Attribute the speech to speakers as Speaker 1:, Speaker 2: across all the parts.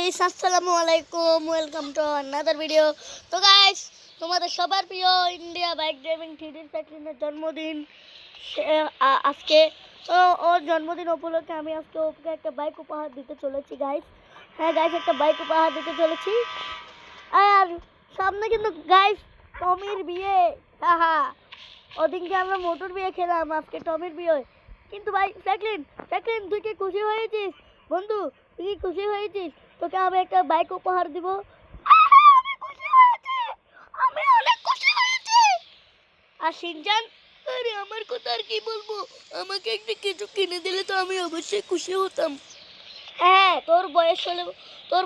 Speaker 1: Guys আসসালামু আলাইকুম, welcome to another video. তো গাইস, তোমাদের সবার প্রিয় ইন্ডিয়া বাইক ড্রাইভিং থ্রিডির ফ্যাক্টরির জন্মদিন আজকে। তো ওর জন্মদিন উপলক্ষে আমি আজকে ওকে একটা বাইক উপহার দিতে চলেছি গাইস। হ্যাঁ গাইস, একটা বাইক উপহার দিতে চলেছি। আর সামনে কিন্তু গাইস টমির বিয়ে। হ্যাঁ, ওদিনকে আমরা মোটর বিয়ে খেলাম, আজকে টমির বিয়ে। কিন্তু ভাই ফ্র্যাঙ্কলিন, তুই কি খুশি হয়েছিস বন্ধু? তুই কি খুশি হয়েছিস? তোকে আমি একটা বাইক উপহার দিব। আমি অনেক খুশি হয়েছি। আর শিনচান, আরে আমার কথা আর কি বলবো, আমাকে একটা কিছু কিনে দিলে তো আমি অবশ্যই খুশি হতাম। হ্যাঁ, তোর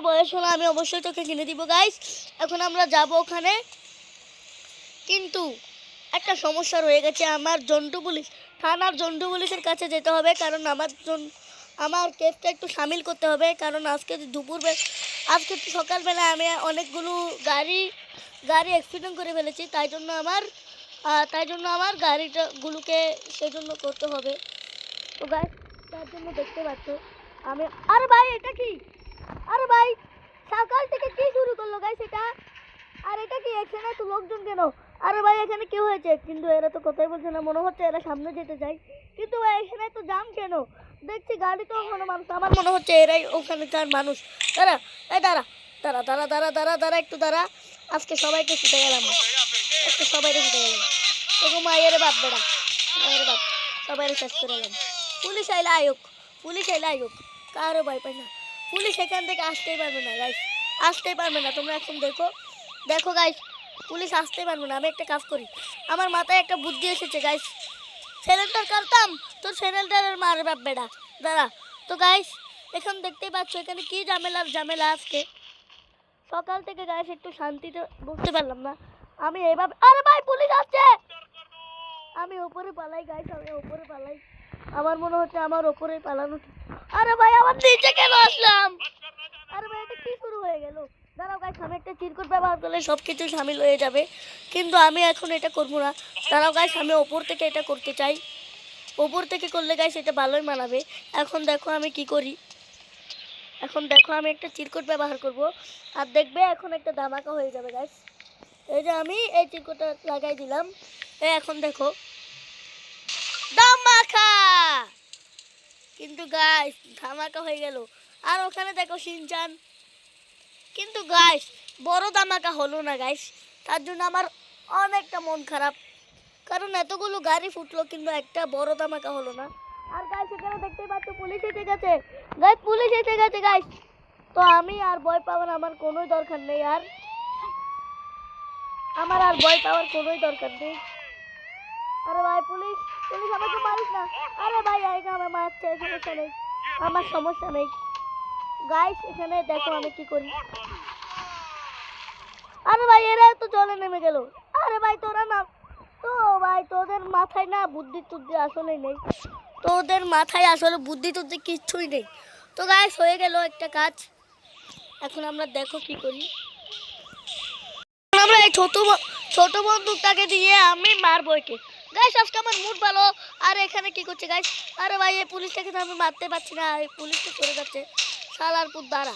Speaker 1: বয়স হলে আমি অবশ্যই তোকে কিনে দিব গাইস। এখন আমরা যাব ওখানে, কিন্তু একটা সমস্যা রয়ে গেছে। আমার থানার জন্টু পুলিশের কাছে যেতে হবে, কারণ আমার কেসটা একটু সামিল করতে হবে। কারণ আজকে সকালবেলা আমি অনেকগুলো গাড়ি অ্যাক্সিডেন্ট করে ফেলেছি, তাই জন্য আমার গাড়িটাগুলোকে সেজন্য করতে হবে। তো গাইস, তার জন্য দেখতে পাচ্ছ আমি। আরে ভাই, এটা কি? আরে ভাই, সকাল থেকে কি শুরু করলো গাইস এটা? আর এটা কি, এখানে তো লোকজন কেন? আরে ভাই, এখানে কি হয়েছে? কিন্তু এরা তো কথাই বলছে না, মনে হচ্ছে এরা সামনে যেতে চায়। কিন্তু ভাই, এখানে তো জাম কেন? দেখছি গাড়ি তো ওখানে মানুষ, আমার মনে হচ্ছে এরাই ওখানকার মানুষ। দাঁড়া, দাঁড়া দাঁড়া দাঁড়া দাঁড়া দাঁড়া দাঁড়া একটু দাঁড়া। আজকে সবাইকে ছুটে গেলাম, তোকে মায়ের বাপ বেড়া, মায়ের বাপ, সবাইকে শেষ করে এলাম। পুলিশ আইলে আয়োগ, কারো ভয় পাই না। পুলিশ এখান থেকে আসতেই পারবে না গাইস, আসতেই পারবে না। তোমরা এখন দেখো গাইস, পুলিশ আসতেই পারবে না। আমি একটা কাজ করি, আমার মাথায় একটা বুদ্ধি এসেছে গাইস। সিলিন্ডার কাটতাম তো সিলিন্ডারের মারে বাপ বেড়া, দাঁড়া। তো গাইস, এখন দেখতেই পাচ্ছ এখানে কি ঝামেলা আজকে সকাল থেকে গাইস, একটু শান্তিতে বসতে পারলাম না। আমি এইভাবে, আরে ভাই পুলিশ আসছে, আমি উপরে পালাই গাইস, আমার মনে হচ্ছে আমার উপরে পালানো। আরে ভাই, আমার নিচে কেন আসলাম? আরে ভাই, এটা কি শুরু হয়ে গেল? দাঁড়াও গাইস, আমি একটা চিরকুট ব্যবহার করলে সব কিছু সামিল হয়ে যাবে, কিন্তু আমি এখন এটা করবো না। দাঁড়াও গাইস, আমি ওপর থেকে এটা করতে চাই। ওপর থেকে করলে গাইস এটা ভালোই মানাবে। এখন দেখো আমি কি করি। আমি একটা চিরকুট ব্যবহার করব, আর দেখবে এখন একটা ধামাকা হয়ে যাবে গাইস। এই যে আমি এই চিরকুটটা লাগাই দিলাম, এখন দেখো ধামাকা। কিন্তু গাইস ধামাকা হয়ে গেল। আর ওখানে দেখো শিনচান। কিন্তু গাইস বড় ধামাকা হলো না গাইস, তার জন্য আমার অনেকটা মন খারাপ। কারণ এতগুলো গাড়ি ফুটলো, কিন্তু একটা বড় ধামাকা হলো না। আর গাইস, এখানে দেখতেই পাচ্ছ পুলিশ এসে গেছে গাইস। তো আমি আর ভয় পাওয়ার আমার কোনো দরকার নেই। আরে ভাই, পুলিশ আমাকে মারিস না। আরে ভাই, আমার মারছে, সমস্যা নেই গাইস। এখানে দেখো আমি কি করি। আরে ভাই, এরা তো জলে নেমে গেল। আরে ভাই, তোরা না তো ভাই, তোদের মাথায় না বুদ্ধি টুদ্ধি আসলে নেই, কিচ্ছুই নেই। তো গাইস, হয়ে গেল একটা কাজ। এখন আমরা দেখো কি করি। আমরা এই ছোট বন্দুকটাকে দিয়ে আমি মারবো একে গাইস। আজকে আমার মুড ভালো। আর এখানে কি করছে গাইস? আরে ভাই, এই পুলিশটাকে তো আমি মারতে পারছি না, এই পুলিশটা চলে যাচ্ছে শালার পুত। দ্বারা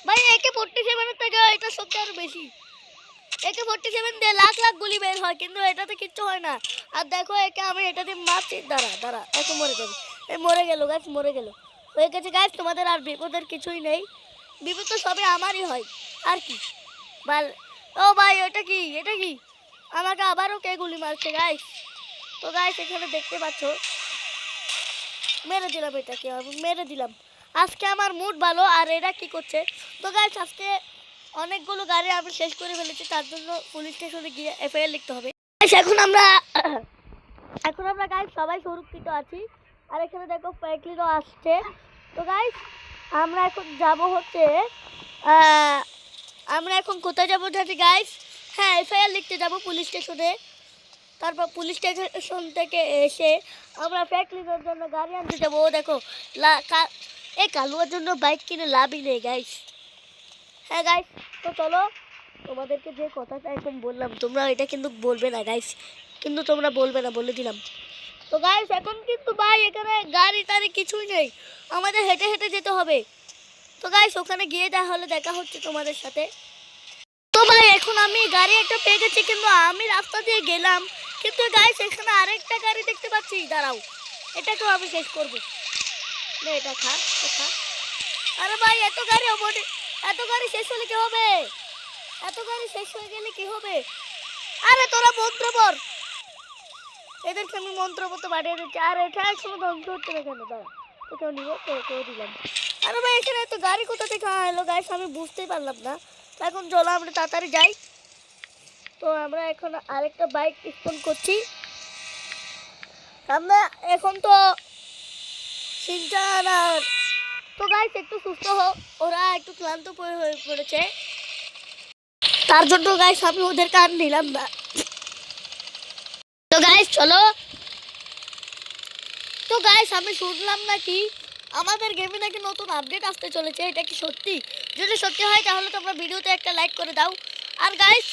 Speaker 1: ভাই, AK-47 থেকে এটা শক্তি আরো বেশি। AK-47 দিয়ে লাখ গুলি বের হয়, কিন্তু এটাতে কিচ্ছু হয় না। আর দেখো একে আমি এটা দিয়ে মারছি, দাঁড়া এখন মরে যাবে। মরে গেল গাইস, হয়ে গেছে গাইস। তোমাদের আর বিপদের কিছুই নেই, বিপদ তো সবই আমারই হয় আর কি। ও ভাই, এটা কি আমাকে আবারও কে গুলি মারছে গাইস? তো গাইস, এখানে দেখতে পাচ্ছ মেরে দিলাম। আজকে আমার মুড ভালো। আর এরা কি করছে? তো গাইস, আজকে অনেকগুলো গাড়ি আমি শেষ করে ফেলেছি, তার জন্য পুলিশ স্টেশনে গিয়ে FIR লিখতে হবে। এখন আমরা গাইস সবাই সুরক্ষিত আছি। আর এখানে দেখো ফ্র্যাঙ্কলিনও আসছে। তো গাইস, আমরা এখন যাব হচ্ছে আমরা এখন কোথায় যাবো জানি গাইস? হ্যাঁ, FIR লিখতে যাব পুলিশ স্টেশনে। তারপর পুলিশ স্টেশন থেকে এসে আমরা ফ্র্যাঙ্কলিনের জন্য গাড়ি আনতে যাবো। ও দেখো, এই কালুয়ার জন্য বাইক কিনে লাভই নেই গাইস। হ্যাঁ গাইস, তো চলো, তোমাদেরকে যে কথাটা এখন বললাম তোমরা এটা কিন্তু বলবে না গাইস, বলে দিলাম। তো গাইস, এখন কিন্তু ভাই এখানে গাড়ি টাড়ি কিছুই নেই, আমাদের হেঁটে যেতে হবে। তো গাইস ওখানে গিয়ে তাহলে দেখা হচ্ছে তোমাদের সাথে। তো ভাই এখন আমি গাড়ি একটা পেয়ে গেছি, কিন্তু আমি রাস্তা দিয়ে গেলাম, কিন্তু গাইস এখানে আরেকটা গাড়ি দেখতে পাচ্ছি। দাঁড়াও, এটাকেও আমি শেষ করবো। এটা খা, খা। আরে ভাই এত গাড়ি হবে, এত গাড়ি শেষ হলে কি হবে? এত গাড়ি শেষ হয়ে গেলে কি হবে? আরে তোরা মন্ত্র পড়, এদেরকে আমি মন্ত্র পড়তে পাঠিয়ে দিচ্ছি। আর এটা এখনো ধ্বংস হচ্ছে না কেন? দাঁড়া, তোকেও নিব, তোকেও দিলাম। আরে ভাই এখানে এত গাড়ি কোথা থেকে এলো গাইস, আমি বুঝতেই পারলাম না। এখন চলো আমরা তাড়াতাড়ি যাই। তো আমরা এখন আরেকটা বাইক স্পন করছি। আমরা এখন তো সিনচান আর তো গাইস একটু সুস্থ হোক, ওরা একটু ক্লান্ত হয়ে পড়েছে, তার জন্য গাইস আমি ওদেরকে আর নিলাম না। তো গাইস চলো। তো গাইস আমি শুনলাম নাকি আমাদের গেমে নাকি নতুন আপডেট আসতে চলেছে, এটা কি সত্যি? যদি সত্যি হয় তাহলে তোমরা ভিডিওতে একটা লাইক করে দাও। আর গাইস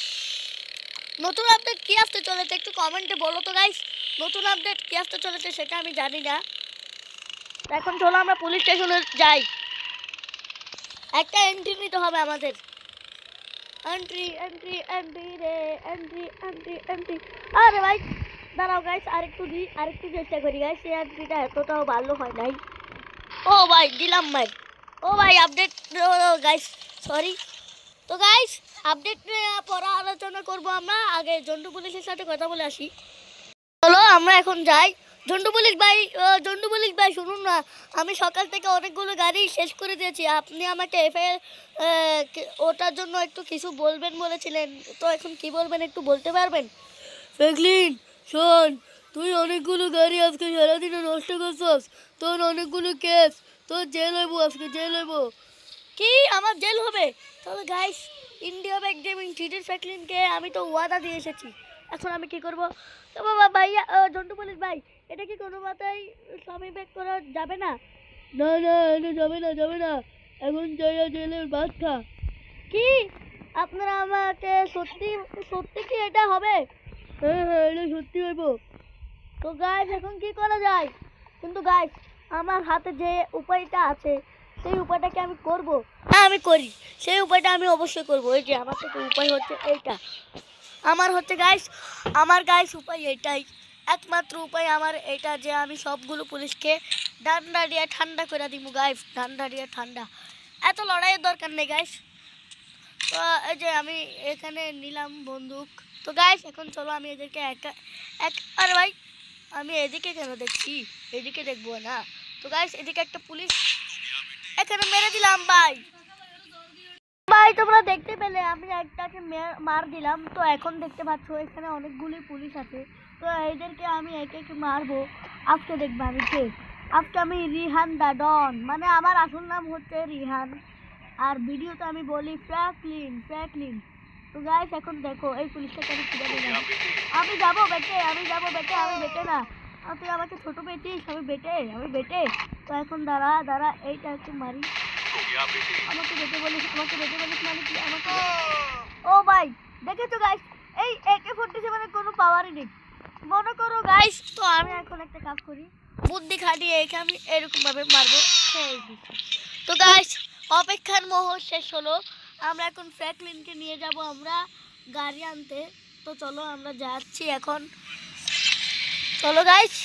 Speaker 1: নতুন আপডেট কি আসতে চলেছে একটু কমেন্টে বলো তো গাইস। নতুন আপডেট কি আসতে চলেছে সেটা আমি জানি না। এখন চলো আমরা পুলিশ স্টেশনে যাই, একটা এন্ট্রি নিতে হবে আমাদের। এন্ট্রি এন্ট্রি এন্ট্রি রে, এন্ট্রি এন্ট্রি এন্ট্রি। আরে ভাই দাঁড়াও গাইস, আরেকটু চেষ্টা করি গাইস, এই এন্ট্রিটা এতটাও ভালো হয় নাই। ও ভাই দিলাম ভাই। ও ভাই আপডেট গাইস, সরি। তো গাইস আপডেট পরে আলোচনা করবো আমরা, আগে জন্টু পুলিশের সাথে কথা বলে আসি। চলো আমরা এখন যাই। জন্টু পুলিশ ভাই শুনুন না, আমি সকাল থেকে অনেকগুলো গাড়ি শেষ করে দিয়েছি, আপনি আমাকে ওটার জন্য একটু কিছু বলবেন বলেছিলেন, তো এখন কি বলবেন একটু বলতে পারবেন? ফ্র্যাঙ্কলিন শোন, তুই অনেকগুলো গাড়ি আজকে সারাদিনে নষ্ট করছস, তোর অনেকগুলো কেস, তোর জেল হইব, আজকে জেল হইব। কি আমার জেল হবে? তবে guys India bag gaming three D ফ্র্যাঙ্কলিনকে আমি তো ওয়াদা দিয়ে এসেছি, এখন আমি কি করব? তো বাবা ভাইয়া জন্টু পুলিশ ভাই, এটা কি কোনো মাথায় স্বামী ব্যাগ করা যাবে না? না না, এটা যাবে না, যাবে না, এখন যাইয়া জেলের ভাত খা। কি আপনারা আমাকে সত্যি সত্যি কি এটা হবে? হ্যাঁ হ্যাঁ, এটা সত্যি হইব। তো গাইস এখন কি করা যায়? কিন্তু গাইস আমার হাতে যে উপায়টা আছে সেই উপায়টাকে আমি করব। হ্যাঁ আমি করি, সেই উপায়টা আমি অবশ্যই করব। এই যে আমার থেকে উপায় হচ্ছে এইটা, আমার গাইস উপায় এটাই, একমাত্র উপায় আমার এটা যে আমি সবগুলো পুলিশকে ডান্ডা দিয়ে ঠান্ডা করে দিব গাইস, ডান্ডা দিয়ে ঠান্ডা। এত লড়াইয়ের দরকার নেই গাইস। তো এই যে আমি এখানে নিলাম বন্দুক। তো গাইস এখন চলো আমি এদেরকে আরে ভাই আমি এদিকে কেন দেখছি, এদিকে দেখবো না। তো গাইস এদিকে একটা পুলিশ এখানে মেরে দিলাম ভাই। ভাই তোমরা দেখতে পেলে আমি একটাকে মার দিলাম। তো এখন দেখতে পাচ্ছ এখানে অনেকগুলি পুলিশ আছে, তো এদেরকে আমি একে একে মারবো। আজকে দেখবে আমি কে, আজকে আমি রিহান দা ডন, মানে আমার আসল নাম হচ্ছে রিহান, আর ভিডিওতে আমি বলি ফ্র্যাঙ্কলিন। তো গাইস এখন দেখো এই পুলিশটাকে আমি কিভাবে যাবো। আমি যাবো বেটে, আমি বেটে না। তুই আমাকে ছোট পেয়েছিস, আমি বেটে। তো এখন দাঁড়া এইটা একটু মারি। আমাকে বেটে বলিস মানে কি আমাকে? ও ভাই দেখেছো গাইস, এই AK-47 কোনো পাওয়ারই নেই মনে করো গাইস। তো আমি এখন একটা কাজ করি, বুদ্ধি খাটিয়ে একে আমি এরকম ভাবে মারবো। তো গাইস অপেক্ষার মোহর শেষ হলো, আমরা এখন ফ্র্যাঙ্কলিনকে নিয়ে যাব আমরা গাড়ি আনতে। তো চলো আমরা যাচ্ছি এখন, চলো গাইস।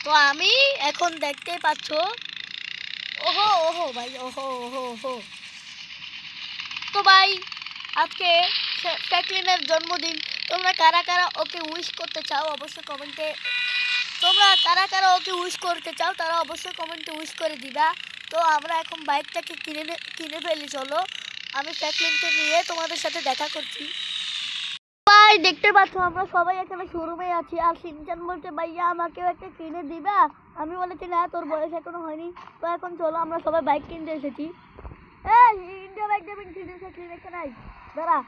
Speaker 1: তো আমি এখন দেখতে পাচ্ছ, ওহো ভাই, ওহো। তো ভাই আজকে ফ্র্যাঙ্কলিনের জন্মদিন, তোমরা কারা কারা ওকে উইশ করতে চাও অবশ্যই কমেন্টে, তারা অবশ্যই কমেন্টে উইশ করে দিবা। তো আমরা এখন বাইকটাকে কিনে ফেলি, চলো আমি ফ্র্যাঙ্কলিনকে নিয়ে তোমাদের সাথে দেখা করছি। ভাই দেখতে পাচ্ছ আমরা সবাই এখানে শোরুমে আছি, আর সিনচান বলছে ভাইয়া আমাকেও একটা কিনে দিবা। আমি বলেছি না, তোর বয়স এখনো হয়নি। তো এখন চলো আমরা সবাই বাইক কিনতে এসেছি। এই India bike gaming three D Franklin এখানে আই, দাঁড়া।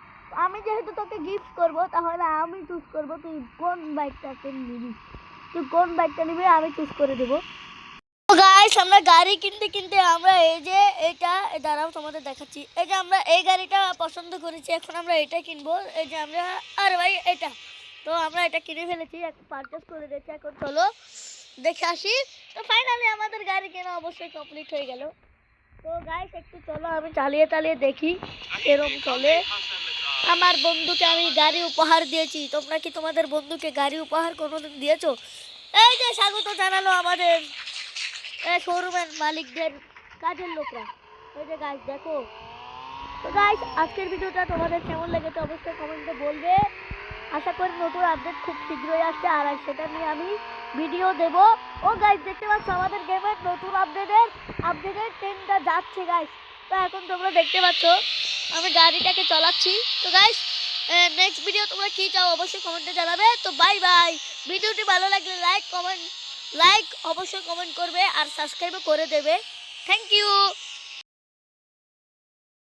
Speaker 1: আমি যেহেতু তোকে গিফট করব, তাহলে আমি চুজ করব তুই কোন বাইকটাকে নিবি, আমি চুজ করে দেবো। তো গাইস আমরা গাড়ি কিনতে আমরা এই যে এটা দাঁড়াও তোমাদের দেখাচ্ছি, এই যে আমরা এই গাড়িটা পছন্দ করেছি, এখন আমরা এটা কিনবো। এই যে আমরা, আরে ভাই এটা, তো আমরা এটা কিনে ফেলেছি, পারচেস করে দিয়েছি। এখন চলো দেখে আসি। তো ফাইনালি আমাদের গাড়ি কেনা অবশ্যই কমপ্লিট হয়ে গেল। তো গাইস একটু চলো আমি চালিয়ে চালিয়ে দেখি এরকম চলে। আমার বন্ধুকে আমি গাড়ি উপহার দিয়েছি, তোমরা কি তোমাদের বন্ধুকে গাড়ি উপহার কোনোদিন দিয়েছো? এই যে স্বাগত জানালো আমাদের শোরুমের মালিকদের কাজের লোকরা। এই যে গাইস দেখো। তো গাইস আজকের ভিডিওটা তোমাদের কেমন লেগেছে অবশ্যই কমেন্টে বলবে। আশা করি নতুন আপডেট খুব শীঘ্রই আসছে, আর সেটা নিয়ে আমি ভিডিও দেব। ও গাইস দেখতে পাচ্ছ আমাদের গেমের নতুন আপডেটের ট্রেনটা যাচ্ছে গাইস। তো এখন তোমরা দেখতে পাচ্ছ আমি গাড়িটাকে চালাচ্ছি। তো গাইস নেক্সট ভিডিও তোমরা কি চাও অবশ্যই কমেন্টে জানাবে। তো বাই বাই। ভিডিওটি ভালো লাগলে লাইক অবশ্যই কমেন্ট করবে আর সাবস্ক্রাইবও করে দেবে। Thank you.